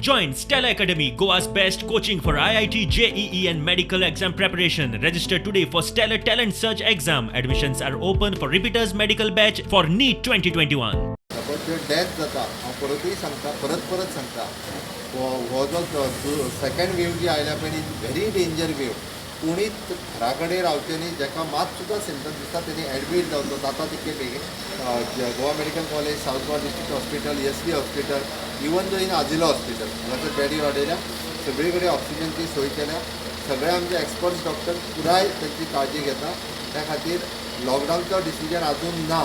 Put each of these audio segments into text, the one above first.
Join Stella Academy, Goa's best coaching for IIT, JEE, and medical exam preparation. Register today for Stellar Talent Search exam. Admissions are open for repeaters medical batch for NEET 2021. जो death जाता हांव परतूय सांगता परत सांगता हो जो second wave जी आयल्या पळय व्हेरी डेंजर वेव. कोणीच घरा कडेन रावचें न्ही. जाका मात सुद्दां सिम्पटम्स दिसता तेणी एडमीट जावचो जाता तितके बेगीन Goa medical college, south Goa district hospital, Asilo hospital, even जो इन आजिलो हॉस्पिटल हांगासर बेडी वाडयल्या. सगळे कडेन ऑक्सिजनची सोय केल्या. सगळे आमचे एक्सपर्ट्स डॉक्टर पुराय ताची काळजी घेता. त्या खातीर लॉकडावनचो डिसिजन आजून ना,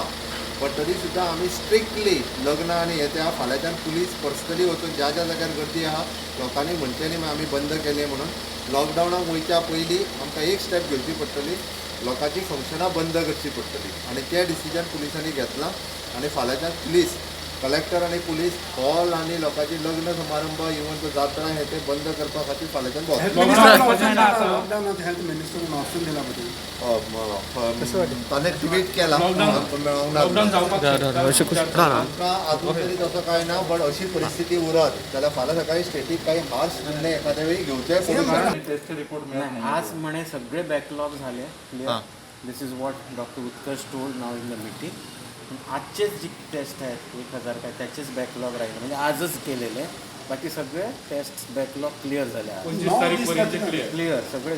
बट तरी सुद्दां आमी स्ट्रिक्टली लग्न आनी हे त्या फाल्यांच्यान पुलीस पर्सनली वचून ज्या जाग्यार गर्दी आहा लोकांनी म्हणचें न्ही आमी बंद केलें म्हणून. लॉकडावनाक वयच्या पयलीं आमकां एक स्टेप घेवची पडटली. लोकांची फंक्शनां बंद करची पडटली आनी तें डिसिजन पुलिसांनी घेतलां. आनी फाल्यांच्यान पुलीस कलेक्टर आनी पुलीस हॉल आनी लोकांची लग्न समारंभ इवन तो जात्रा हे ते बंद करपा खातीर फाल्यांच्यान ताणें ट्वीट केला आमकां आजून तरी तसो कांय ना. बट अशी परिस्थिती उरत जाल्यार फाल्यां सकाळी स्टेटीक काही हार्श निर्णय एखाद्या वेळी घेवचे. आज म्हणे सगळे बॅकलॉग झाले clear. This is what doctor Utkarsh told now in the meeting. आजचेच जी टेस्ट आहेत 1000 काय त्याचेच बॅकलॉग राहिले म्हणजे आजच केलेले. बाकी सगळे टेस्ट बॅकलॉग क्लिअर झाले. क्लिअर सगळे